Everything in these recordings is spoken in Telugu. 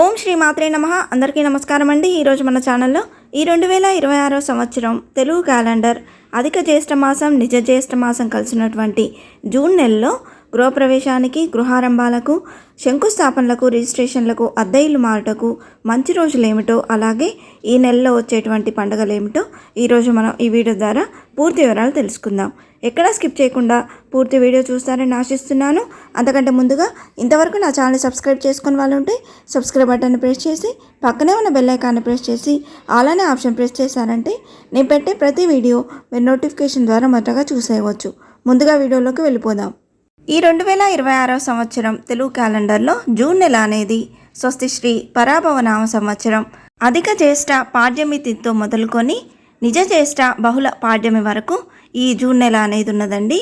ఓం శ్రీ మాత్రే నమః. అందరికీ నమస్కారం అండి. ఈరోజు మన ఛానల్లో ఈ 2026 సంవత్సరం తెలుగు క్యాలెండర్ అధిక జ్యేష్ఠ మాసం నిజ జ్యేష్ఠ మాసం కలిసినటువంటి జూన్ నెలలో గృహప్రవేశానికి, గృహారంభాలకు, శంకుస్థాపనలకు, రిజిస్ట్రేషన్లకు, అద్దె ఇల్లు మారుటకు మంచి రోజులు ఏమిటో, అలాగే ఈ నెలలో వచ్చేటువంటి పండుగలు ఏమిటో ఈరోజు మనం ఈ వీడియో ద్వారా పూర్తి వివరాలు తెలుసుకుందాం. ఎక్కడా స్కిప్ చేయకుండా పూర్తి వీడియో చూస్తారని ఆశిస్తున్నాను. అంతకంటే ముందుగా ఇంతవరకు నా ఛానల్ సబ్స్క్రైబ్ చేసుకుని వాళ్ళు ఉంటే సబ్స్క్రైబ్ బటన్ని ప్రెస్ చేసి పక్కనే ఉన్న బెల్ ఐకాన్ని ప్రెస్ చేసి ఆల్ అనే ఆప్షన్ ప్రెస్ చేశారంటే నేను పెట్టే ప్రతి వీడియో మీరు నోటిఫికేషన్ ద్వారా మొదటగా చూసేయవచ్చు. ముందుగా వీడియోలోకి వెళ్ళిపోదాం. ఈ 2026 సంవత్సరం తెలుగు క్యాలెండర్లో జూన్ నెల అనేది స్వస్తి శ్రీ పరాభవనామ సంవత్సరం అధిక జ్యేష్ఠ పాడ్యమి తిథితో మొదలుకొని నిజ జ్యేష్ఠ బహుళ పాడ్యమి వరకు ఈ జూన్ నెల అనేది ఉన్నదండి.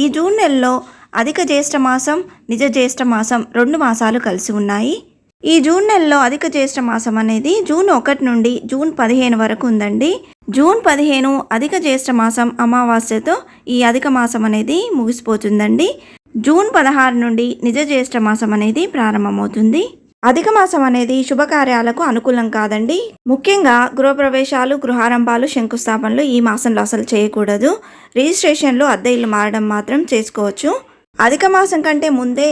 ఈ జూన్ నెలలో అధిక జ్యేష్ఠ మాసం, నిజ జ్యేష్ఠ మాసం 2 మాసాలు కలిసి ఉన్నాయి. ఈ జూన్ నెలలో అధిక జ్యేష్ఠ మాసం అనేది జూన్ 1 నుండి జూన్ 15 వరకు ఉందండి. జూన్ 15 అధిక జ్యేష్ఠ మాసం అమావాస్యతో ఈ అధిక మాసం అనేది ముగిసిపోతుందండి. జూన్ 16 నుండి నిజ జ్యేష్ఠ మాసం అనేది ప్రారంభమవుతుంది. అధిక మాసం అనేది శుభకార్యాలకు అనుకూలం కాదండి. ముఖ్యంగా గృహప్రవేశాలు, గృహారంభాలు, శంకుస్థాపనలు ఈ మాసంలో అసలు చేయకూడదు. రిజిస్ట్రేషన్లు, అద్దె ఇల్లు మారడం మాత్రం చేసుకోవచ్చు. అధిక మాసం కంటే ముందే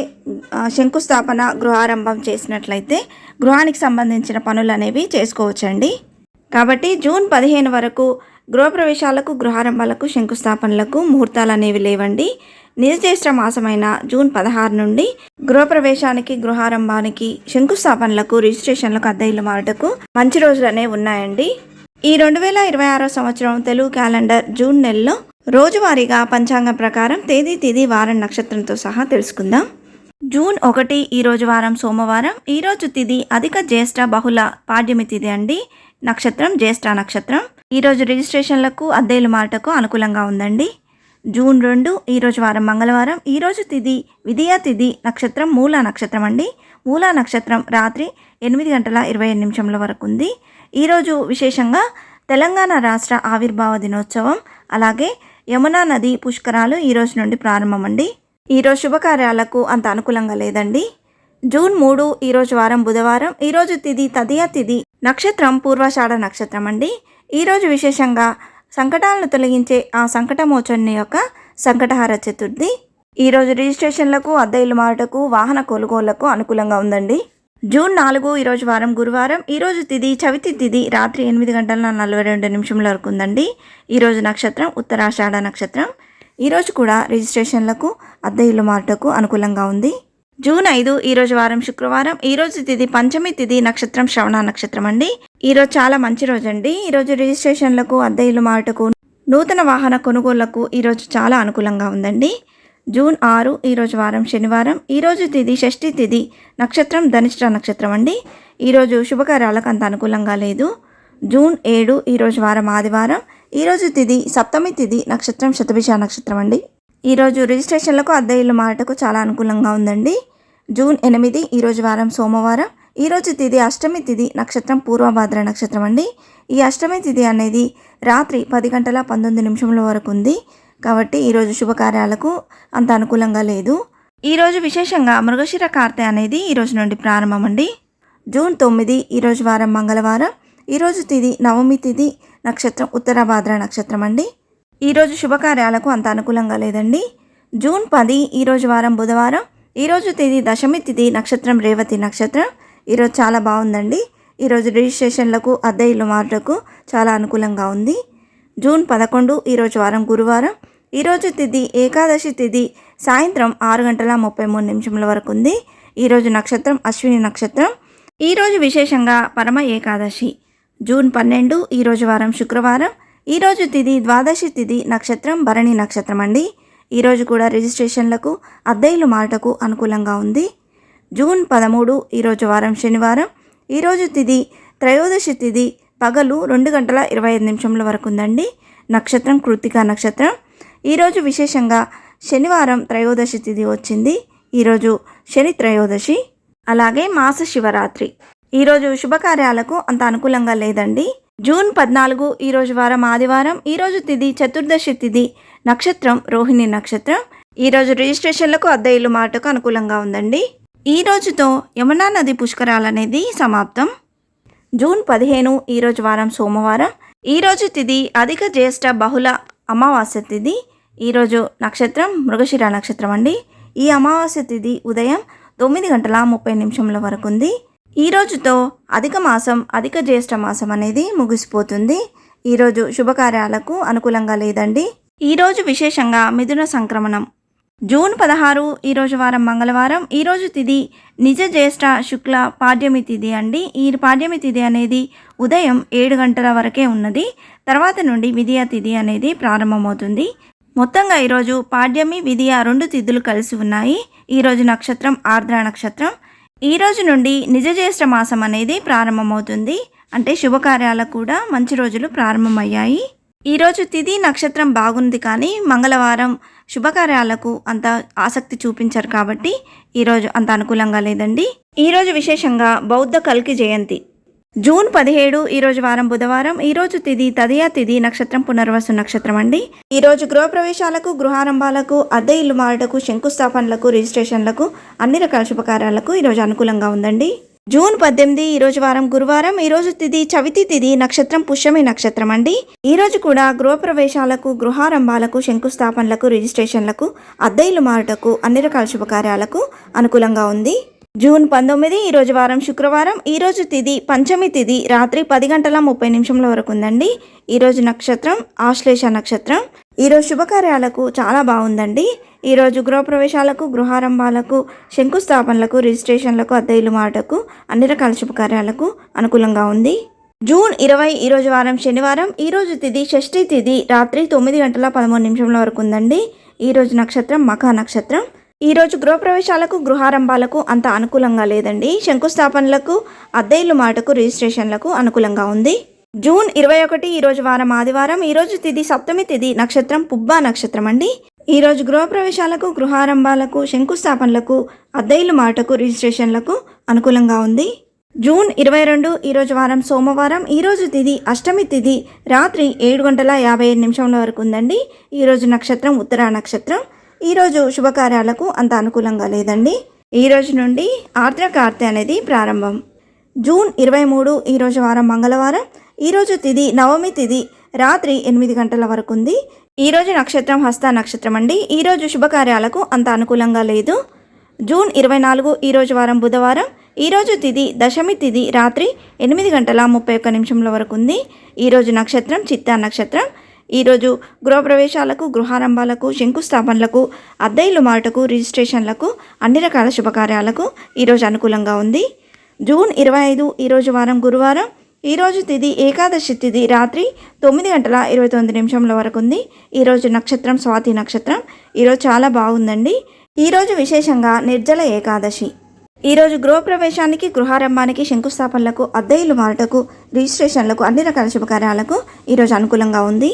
శంకుస్థాపన, గృహారంభం చేసినట్లయితే గృహానికి సంబంధించిన పనులు అనేవి చేసుకోవచ్చండి. కాబట్టి జూన్ 15 వరకు గృహప్రవేశాలకు, గృహారంభాలకు, శంకుస్థాపనలకు ముహూర్తాలు అనేవి లేవండి. నిజ జ్యేష్ఠ మాసమైన జూన్ 16 నుండి గృహప్రవేశానికి, గృహారంభానికి, శంకుస్థాపనలకు, రిజిస్ట్రేషన్లకు, అద్దె ఇల్లు మారుటకు మంచి రోజులు అనేవి ఉన్నాయండి. ఈ 2026 సంవత్సరం తెలుగు క్యాలెండర్ జూన్ నెలలో రోజువారీగా పంచాంగం ప్రకారం తేదీ, తిథి, వారం, నక్షత్రంతో సహా తెలుసుకుందాం. జూన్ 1 ఈరోజు వారం సోమవారం. ఈరోజు తిథి అధిక జ్యేష్ఠ బహుళ పాడ్యమి తిథి అండి. నక్షత్రం జ్యేష్ఠ నక్షత్రం. ఈరోజు రిజిస్ట్రేషన్లకు, అద్దె ఇల్లు మారుటకు అనుకూలంగా ఉందండి. జూన్ 2 ఈరోజు వారం మంగళవారం. ఈరోజు తిథి విధియ తిథి, నక్షత్రం మూలా నక్షత్రం అండి. మూలా నక్షత్రం రాత్రి 8:25 వరకు ఉంది. ఈరోజు విశేషంగా తెలంగాణ రాష్ట్ర ఆవిర్భావ దినోత్సవం, అలాగే యమునా నది పుష్కరాలు ఈరోజు నుండి ప్రారంభమండి. ఈరోజు శుభకార్యాలకు అంత అనుకూలంగా లేదండి. జూన్ 3 ఈరోజు వారం బుధవారం. ఈరోజు తిథి తదియ తిథి, నక్షత్రం పూర్వాషాఢ నక్షత్రం అండి. ఈరోజు విశేషంగా సంకటాలను తొలగించే ఆ సంకటమోచని యొక్క సంకటహార చతుర్థి. ఈరోజు రిజిస్ట్రేషన్లకు, అద్దె ఇల్లు మారుటకు, వాహన కొనుగోళ్లకు అనుకూలంగా ఉందండి. జూన్ 4 ఈరోజు వారం గురువారం. ఈరోజు తిథి చవితి తిథి రాత్రి 8:42 వరకు ఉందండి. ఈరోజు నక్షత్రం ఉత్తరాషాఢ నక్షత్రం. ఈరోజు కూడా రిజిస్ట్రేషన్లకు, అద్దె ఇల్లు మారుటకు అనుకూలంగా ఉంది. జూన్ 5 ఈరోజు వారం శుక్రవారం. ఈరోజు తిథి పంచమి తిథి, నక్షత్రం శ్రవణ నక్షత్రం అండి. ఈరోజు చాలా మంచి రోజు అండి. ఈరోజు రిజిస్ట్రేషన్లకు, అద్దె ఇల్లు మారుటకు, నూతన వాహన కొనుగోళ్లకు ఈరోజు చాలా అనుకూలంగా ఉందండి. జూన్ 6 ఈరోజు వారం శనివారం. ఈరోజు తిథి షష్ఠి తిథి, నక్షత్రం ధనిష్ట నక్షత్రం అండి. ఈరోజు శుభకార్యాలకు అంత అనుకూలంగా లేదు. జూన్ 7 ఈరోజు వారం ఆదివారం. ఈరోజు తిథి సప్తమి తిథి, నక్షత్రం శతభిష నక్షత్రం అండి. ఈరోజు రిజిస్ట్రేషన్లకు, అద్దె ఇల్లు మారుటకు చాలా అనుకూలంగా ఉందండి. జూన్ 8 ఈరోజు వారం సోమవారం. ఈరోజు తిథి అష్టమి తిథి, నక్షత్రం పూర్వభాద్ర నక్షత్రం అండి. ఈ అష్టమి తిథి అనేది రాత్రి 10:19 వరకు ఉంది. కాబట్టి ఈరోజు శుభకార్యాలకు అంత అనుకూలంగా లేదు. ఈరోజు విశేషంగా మృగశిర కార్తె అనేది ఈరోజు నుండి ప్రారంభం అండి. జూన్ 9 ఈరోజు వారం మంగళవారం. ఈరోజు తిథి నవమి తిథి, నక్షత్రం ఉత్తరభాద్ర నక్షత్రం అండి. ఈరోజు శుభకార్యాలకు అంత అనుకూలంగా లేదండి. జూన్ 10 ఈరోజు వారం బుధవారం. ఈరోజు తిథి దశమి తిథి, నక్షత్రం రేవతి నక్షత్రం. ఈరోజు చాలా బాగుందండి. ఈరోజు రిజిస్ట్రేషన్లకు, అద్దె ఇల్లు మారుటకు చాలా అనుకూలంగా ఉంది. జూన్ 11 ఈరోజు వారం గురువారం. ఈరోజు తిథి ఏకాదశి తిథి సాయంత్రం 6:33 వరకు ఉంది. ఈరోజు నక్షత్రం అశ్విని నక్షత్రం. ఈరోజు విశేషంగా పరమ ఏకాదశి. జూన్ 12 ఈరోజు వారం శుక్రవారం. ఈరోజు తిథి ద్వాదశి తిథి, నక్షత్రం భరణి నక్షత్రం అండి. ఈరోజు కూడా రిజిస్ట్రేషన్లకు, అద్దె ఇల్లు మారుటకు అనుకూలంగా ఉంది. జూన్ 13 ఈరోజు వారం శనివారం. ఈరోజు తిథి త్రయోదశి తిథి పగలు 2:25 వరకు ఉందండి. నక్షత్రం కృత్తిక నక్షత్రం. ఈరోజు విశేషంగా శనివారం త్రయోదశి తిథి వచ్చింది. ఈరోజు శని త్రయోదశి, అలాగే మాస శివరాత్రి. ఈరోజు శుభకార్యాలకు అంత అనుకూలంగా లేదండి. జూన్ 14 ఈరోజు వారం ఆదివారం. ఈరోజు తిథి చతుర్దశి తిథి, నక్షత్రం రోహిణి నక్షత్రం. ఈరోజు రిజిస్ట్రేషన్లకు, అద్దె ఇల్లు మారుటకు అనుకూలంగా ఉందండి. ఈ రోజుతో యమునా నది పుష్కరాలనేది సమాప్తం. జూన్ 15 ఈరోజు వారం సోమవారం. ఈరోజు తిథి అధిక జ్యేష్ఠ బహుళ అమావాస్య తిథి. ఈరోజు నక్షత్రం మృగశిర నక్షత్రం అండి. ఈ అమావాస్య తిథి ఉదయం 9:30 వరకు ఉంది. ఈ రోజుతో అధిక మాసం అధిక జ్యేష్ఠ మాసం అనేది ముగిసిపోతుంది. ఈరోజు శుభకార్యాలకు అనుకూలంగా లేదండి. ఈరోజు విశేషంగా మిథున సంక్రమణం. జూన్ 16 ఈరోజు వారం మంగళవారం. ఈరోజు తిథి నిజ జ్యేష్ఠ శుక్ల పాడ్యమి తిథి అండి. ఈ పాడ్యమి తిథి అనేది ఉదయం 7 గంటల వరకే ఉన్నది. తర్వాత నుండి విధియ తిథి అనేది ప్రారంభమవుతుంది. మొత్తంగా ఈరోజు పాడ్యమి విధియ 2 తిథులు కలిసి ఉన్నాయి. ఈరోజు నక్షత్రం ఆర్ద్ర నక్షత్రం. ఈ రోజు నుండి నిజ జ్యేష్ఠ మాసం అనేది ప్రారంభమవుతుంది. అంటే శుభకార్యాలకు కూడా మంచి రోజులు ప్రారంభమయ్యాయి. ఈరోజు తిథి నక్షత్రం బాగుంది, కానీ మంగళవారం శుభకార్యాలకు అంత ఆసక్తి చూపించారు కాబట్టి ఈరోజు అంత అనుకూలంగా లేదండి. ఈరోజు విశేషంగా బౌద్ధ కల్కి జయంతి. జూన్ 17 ఈరోజు వారం బుధవారం. ఈరోజు తిథి తదియా తిథి, నక్షత్రం పునర్వసు నక్షత్రం అండి. ఈరోజు గృహప్రవేశాలకు, గృహారంభాలకు, అద్దె ఇల్లు మారటకు, శంకుస్థాపనలకు, రిజిస్ట్రేషన్లకు, అన్ని రకాల శుభకార్యాలకు ఈరోజు అనుకూలంగా ఉందండి. జూన్ 18 ఈరోజు వారం గురువారం. ఈరోజు తిథి చవితి తిథి, నక్షత్రం పుష్యమి నక్షత్రం అండి. ఈరోజు కూడా గృహప్రవేశాలకు, గృహారంభాలకు, శంకుస్థాపనలకు, రిజిస్ట్రేషన్లకు, అద్దె ఇల్లు మారటకు, అన్ని రకాల శుభకార్యాలకు అనుకూలంగా ఉంది. జూన్ 19 ఈరోజు వారం శుక్రవారం. ఈరోజు తిథి పంచమి తిథి, రాత్రి 10:30 వరకు ఉందండి. ఈరోజు నక్షత్రం ఆశ్లేష నక్షత్రం. ఈరోజు శుభకార్యాలకు చాలా బాగుందండి. ఈరోజు గృహప్రవేశాలకు, గృహారంభాలకు, శంకుస్థాపనలకు, రిజిస్ట్రేషన్లకు, అద్దె ఇల్లు మారటకు, అన్ని రకాల శుభకార్యాలకు అనుకూలంగా ఉంది. జూన్ 20 ఈరోజు వారం శనివారం. ఈరోజు తిథి షష్ఠి తిథి, రాత్రి 9:13 వరకు ఉందండి. ఈరోజు నక్షత్రం మఖ నక్షత్రం. ఈరోజు గృహప్రవేశాలకు, గృహారంభాలకు అంత అనుకూలంగా లేదండి. శంకుస్థాపనలకు, అద్దె ఇల్లు మాటకు, రిజిస్ట్రేషన్లకు అనుకూలంగా ఉంది. జూన్ 21 ఈరోజు వారం ఆదివారం. ఈరోజు తిథి సప్తమి తిథి, నక్షత్రం పుబ్బా నక్షత్రం అండి. ఈరోజు గృహప్రవేశాలకు, గృహారంభాలకు, శంకుస్థాపనలకు, అద్దె ఇల్లు మాటకు, రిజిస్ట్రేషన్లకు అనుకూలంగా ఉంది. జూన్ 22 ఈరోజు వారం సోమవారం. ఈరోజు తిథి అష్టమి తిథి, రాత్రి 7:55 వరకు ఉందండి. ఈరోజు నక్షత్రం ఉత్తరా నక్షత్రం. ఈరోజు శుభకార్యాలకు అంత అనుకూలంగా లేదండి. ఈరోజు నుండి ఆర్ద్ర కార్తె అనేది ప్రారంభం. జూన్ 23 ఈరోజు వారం మంగళవారం. ఈరోజు తిథి నవమి తిథి, రాత్రి 8 గంటల వరకు ఉంది. ఈరోజు నక్షత్రం హస్త నక్షత్రం అండి. ఈరోజు శుభకార్యాలకు అంత అనుకూలంగా లేదు. జూన్ 24 ఈరోజు వారం బుధవారం. ఈరోజు తిథి దశమి తిథి, రాత్రి 8:31 వరకు ఉంది. ఈరోజు నక్షత్రం చిత్తా నక్షత్రం. ఈరోజు గృహప్రవేశాలకు, గృహారంభాలకు, శంకుస్థాపనలకు, అద్దె ఇల్లు మారటకు, రిజిస్ట్రేషన్లకు, అన్ని రకాల శుభకార్యాలకు ఈరోజు అనుకూలంగా ఉంది. జూన్ 25 ఈరోజు వారం గురువారం. ఈరోజు తిథి ఏకాదశి తిథి, రాత్రి 9:29 వరకు ఉంది. ఈరోజు నక్షత్రం స్వాతి నక్షత్రం. ఈరోజు చాలా బాగుందండి. ఈరోజు విశేషంగా నిర్జల ఏకాదశి. ఈరోజు గృహప్రవేశానికి, గృహారంభానికి, శంకుస్థాపనలకు, అద్దె ఇల్లు మారటకు, రిజిస్ట్రేషన్లకు, అన్ని రకాల శుభకార్యాలకు ఈరోజు అనుకూలంగా ఉంది.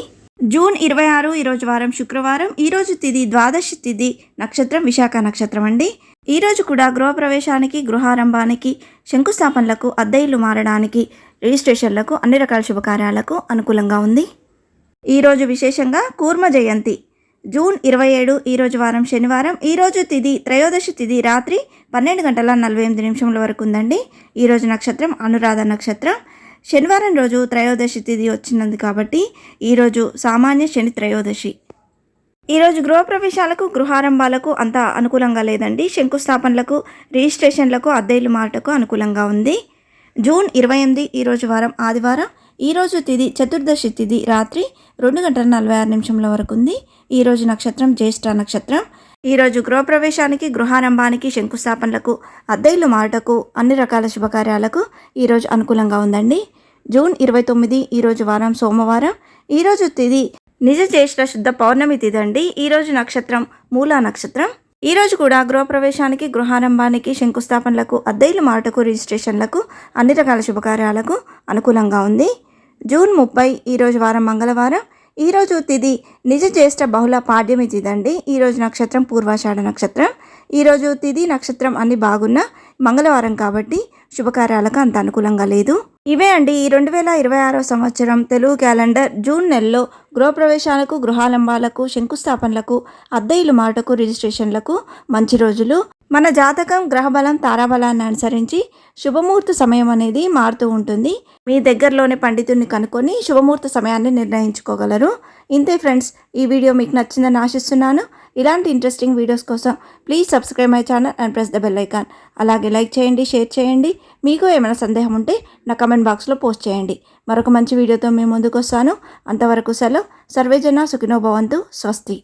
జూన్ 26 ఈరోజు వారం శుక్రవారం. ఈరోజు తిథి ద్వాదశి తిథి, నక్షత్రం విశాఖ నక్షత్రం అండి. ఈరోజు కూడా గృహప్రవేశానికి, గృహారంభానికి, శంకుస్థాపనలకు, అద్దె ఇల్లు మారడానికి, రిజిస్ట్రేషన్లకు, అన్ని రకాల శుభకార్యాలకు అనుకూలంగా ఉంది. ఈరోజు విశేషంగా కూర్మ జయంతి. జూన్ 27 ఈరోజు వారం శనివారం. ఈరోజు తిథి త్రయోదశి తిథి, రాత్రి 12:48 వరకు ఉందండి. ఈరోజు నక్షత్రం అనురాధ నక్షత్రం. శనివారం రోజు త్రయోదశి తిథి వచ్చినది కాబట్టి ఈరోజు సామాన్య శని త్రయోదశి. ఈరోజు గృహప్రవేశాలకు, గృహారంభాలకు అంత అనుకూలంగా లేదండి. శంకుస్థాపనలకు, రిజిస్ట్రేషన్లకు, అద్దె ఇల్లు మారటకు అనుకూలంగా ఉంది. జూన్ 28 ఈరోజు వారం ఆదివారం. ఈరోజు తిథి చతుర్దశి తిథి, రాత్రి 2:46 వరకు ఉంది. ఈరోజు నక్షత్రం జ్యేష్ఠ నక్షత్రం. ఈరోజు గృహప్రవేశానికి, గృహారంభానికి, శంకుస్థాపనలకు, అద్దె ఇల్లు మారటకు, అన్ని రకాల శుభకార్యాలకు ఈరోజు అనుకూలంగా ఉందండి. జూన్ 29 ఈరోజు వారం సోమవారం. ఈరోజు తిథి నిజ జ్యేష్ఠ శుద్ధ పౌర్ణమి తిథి అండి. ఈరోజు నక్షత్రం మూలా నక్షత్రం. ఈరోజు కూడా గృహప్రవేశానికి, గృహారంభానికి, శంకుస్థాపనలకు, అద్దె ఇల్లు మారటకు, రిజిస్ట్రేషన్లకు, అన్ని రకాల శుభకార్యాలకు అనుకూలంగా ఉంది. జూన్ 30 ఈరోజు వారం మంగళవారం. ఈరోజు తిథి నిజ జ్యేష్ఠ బహుళ పాడ్యమి తిథి అండి. ఈరోజు నక్షత్రం పూర్వాషాఢ నక్షత్రం. ఈరోజు తిథి నక్షత్రం అన్ని బాగున్న మంగళవారం కాబట్టి శుభకార్యాలకు అంత అనుకూలంగా లేదు. ఇవే అండి ఈ 2026 సంవత్సరం తెలుగు క్యాలెండర్ జూన్ నెలలో గృహప్రవేశాలకు, గృహాలంబాలకు, శంకుస్థాపనలకు, అద్దె ఇల్లు మాటకు, రిజిస్ట్రేషన్లకు మంచి రోజులు. మన జాతకం గ్రహబలం తారాబలాన్ని అనుసరించి శుభముహూర్త సమయం అనేది మారుతూ ఉంటుంది. మీ దగ్గరలోని పండితుడిని కనుక్కొని శుభముహూర్త సమయాన్ని నిర్ణయించుకోగలరు. ఇంతే ఫ్రెండ్స్, ఈ వీడియో మీకు నచ్చిందని ఆశిస్తున్నాను. ఇలాంటి ఇంట్రెస్టింగ్ వీడియోస్ కోసం please subscribe my channel and press the bell icon. అలాగే లైక్ చేయండి, షేర్ చేయండి. మీకు ఏమైనా సందేహం ఉంటే నా కమెంట్ బాక్స్లో పోస్ట్ చేయండి. మరొక మంచి వీడియోతో మేము ముందుకు వస్తాను. అంతవరకు సెలవు. సర్వేజన సుఖినో భవంతు. స్వస్తి.